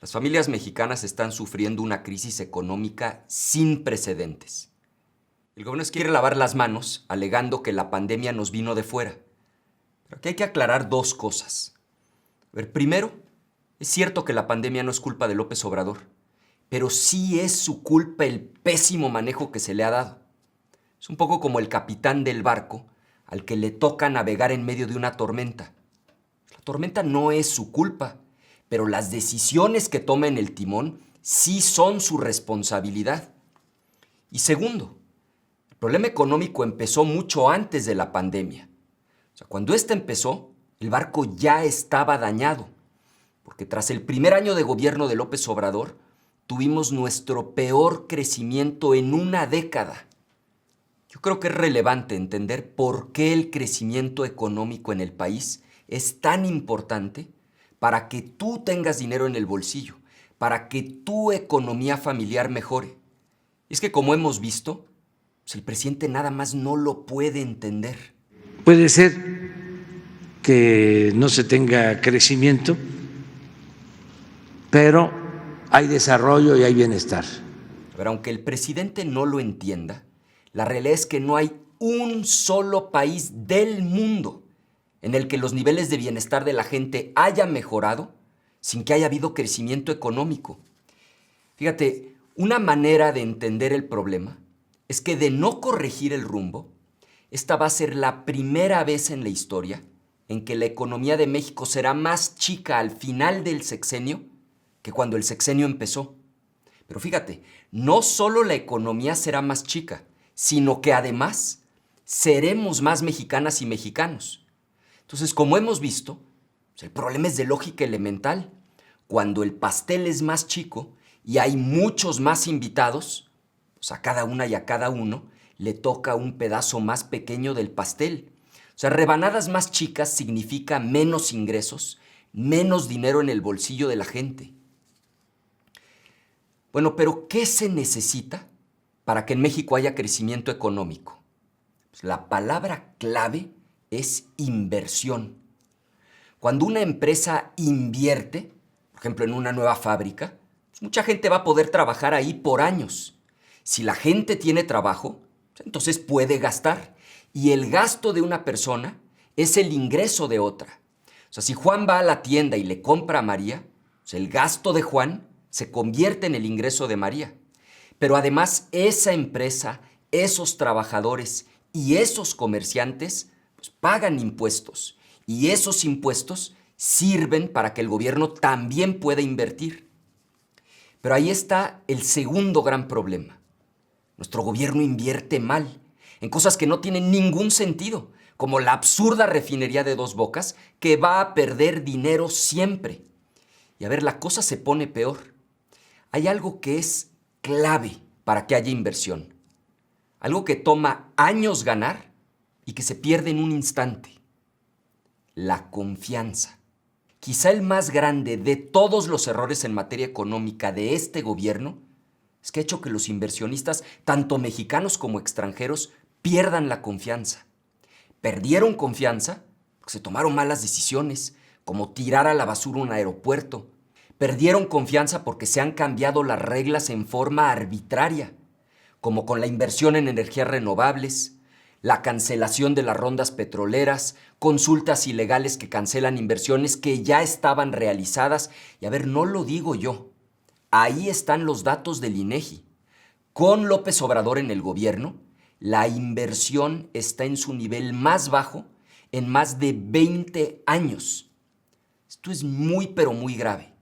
Las familias mexicanas están sufriendo una crisis económica sin precedentes. El gobierno quiere lavar las manos, alegando que la pandemia nos vino de fuera. Pero aquí hay que aclarar dos cosas. A ver, primero, es cierto que la pandemia no es culpa de López Obrador, pero sí es su culpa el pésimo manejo que se le ha dado. Es un poco como el capitán del barco al que le toca navegar en medio de una tormenta. La tormenta no es su culpa, pero las decisiones que toma en el timón sí son su responsabilidad. Y segundo, el problema económico empezó mucho antes de la pandemia. O sea, cuando esta empezó, el barco ya estaba dañado, porque tras el primer año de gobierno de López Obrador, tuvimos nuestro peor crecimiento en una década. Yo creo que es relevante entender por qué el crecimiento económico en el país es tan importante para que tú tengas dinero en el bolsillo, para que tu economía familiar mejore. Y es que como hemos visto, pues el presidente nada más no lo puede entender. Puede ser que no se tenga crecimiento, pero hay desarrollo y hay bienestar. Pero aunque el presidente no lo entienda, la realidad es que no hay un solo país del mundo en el que los niveles de bienestar de la gente hayan mejorado sin que haya habido crecimiento económico. Fíjate, una manera de entender el problema es que de no corregir el rumbo, esta va a ser la primera vez en la historia en que la economía de México será más chica al final del sexenio que cuando el sexenio empezó. Pero fíjate, no solo la economía será más chica, sino que además seremos más mexicanas y mexicanos. Entonces, como hemos visto, el problema es de lógica elemental. Cuando el pastel es más chico y hay muchos más invitados, pues a cada una y a cada uno le toca un pedazo más pequeño del pastel. O sea, rebanadas más chicas significa menos ingresos, menos dinero en el bolsillo de la gente. Bueno, pero ¿qué se necesita para que en México haya crecimiento económico? Pues la palabra clave es inversión. Cuando una empresa invierte, por ejemplo, en una nueva fábrica, pues mucha gente va a poder trabajar ahí por años. Si la gente tiene trabajo, entonces puede gastar. Y el gasto de una persona es el ingreso de otra. O sea, si Juan va a la tienda y le compra a María, pues el gasto de Juan se convierte en el ingreso de María. Pero además esa empresa, esos trabajadores y esos comerciantes pues pagan impuestos. Y esos impuestos sirven para que el gobierno también pueda invertir. Pero ahí está el segundo gran problema. Nuestro gobierno invierte mal, en cosas que no tienen ningún sentido, como la absurda refinería de Dos Bocas, que va a perder dinero siempre. Y a ver, la cosa se pone peor. Hay algo que es clave para que haya inversión. Algo que toma años ganar y que se pierde en un instante. La confianza. Quizá el más grande de todos los errores en materia económica de este gobierno es que ha hecho que los inversionistas, tanto mexicanos como extranjeros, pierdan la confianza. Perdieron confianza porque se tomaron malas decisiones, como tirar a la basura un aeropuerto. Perdieron confianza porque se han cambiado las reglas en forma arbitraria, como con la inversión en energías renovables, la cancelación de las rondas petroleras, consultas ilegales que cancelan inversiones que ya estaban realizadas. Y a ver, no lo digo yo. Ahí están los datos del INEGI. Con López Obrador en el gobierno, la inversión está en su nivel más bajo en más de 20 años. Esto es muy, pero muy grave.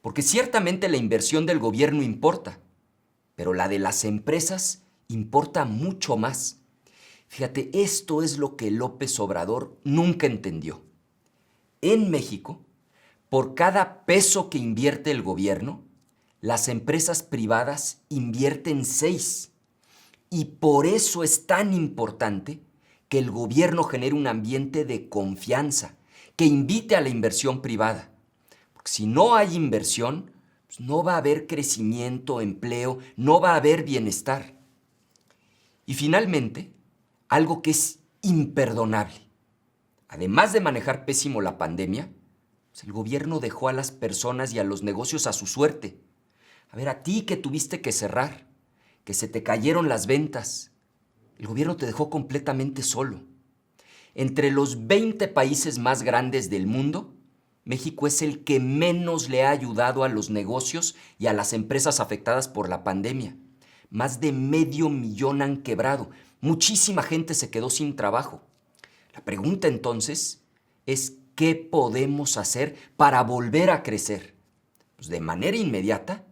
Porque ciertamente la inversión del gobierno importa, pero la de las empresas importa mucho más. Fíjate, esto es lo que López Obrador nunca entendió. En México, por cada peso que invierte el gobierno, las empresas privadas invierten 6. Y por eso es tan importante que el gobierno genere un ambiente de confianza, que invite a la inversión privada. Porque si no hay inversión, pues no va a haber crecimiento, empleo, no va a haber bienestar. Y finalmente, algo que es imperdonable. Además de manejar pésimo la pandemia, Pues el gobierno dejó a las personas y a los negocios a su suerte. A ver, a ti que tuviste que cerrar, que se te cayeron las ventas, el gobierno te dejó completamente solo. Entre los 20 países más grandes del mundo, México es el que menos le ha ayudado a los negocios y a las empresas afectadas por la pandemia. Más de 500,000 han quebrado. Muchísima gente se quedó sin trabajo. La pregunta entonces es, ¿qué podemos hacer para volver a crecer? Pues de manera inmediata,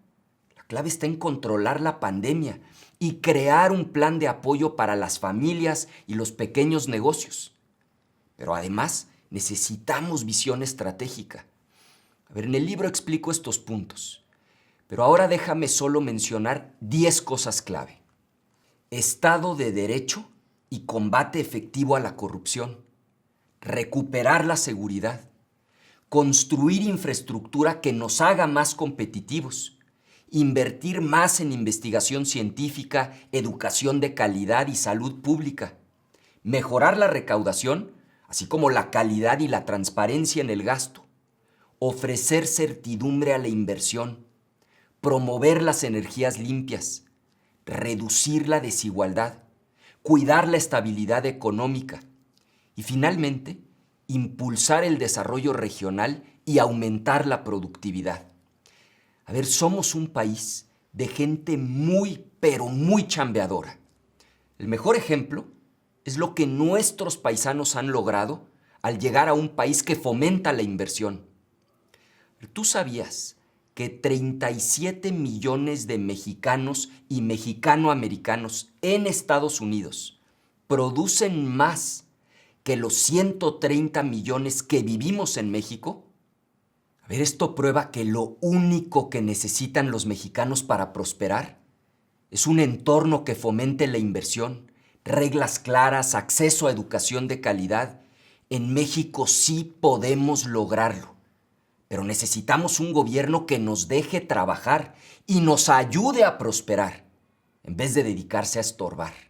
la clave está en controlar la pandemia y crear un plan de apoyo para las familias y los pequeños negocios. Pero además, necesitamos visión estratégica. A ver, en el libro explico estos puntos, pero ahora déjame solo mencionar 10 cosas clave. Estado de Derecho y combate efectivo a la corrupción. Recuperar la seguridad. Construir infraestructura que nos haga más competitivos. Invertir más en investigación científica, educación de calidad y salud pública. Mejorar la recaudación, así como la calidad y la transparencia en el gasto. Ofrecer certidumbre a la inversión. Promover las energías limpias. Reducir la desigualdad. Cuidar la estabilidad económica. Y finalmente, impulsar el desarrollo regional y aumentar la productividad. A ver, somos un país de gente muy, pero muy chambeadora. El mejor ejemplo es lo que nuestros paisanos han logrado al llegar a un país que fomenta la inversión. ¿Tú sabías que 37 millones de mexicanos y mexicanoamericanos en Estados Unidos producen más que los 130 millones que vivimos en México? A ver, esto prueba que lo único que necesitan los mexicanos para prosperar es un entorno que fomente la inversión, reglas claras, acceso a educación de calidad. En México sí podemos lograrlo, pero necesitamos un gobierno que nos deje trabajar y nos ayude a prosperar, en vez de dedicarse a estorbar.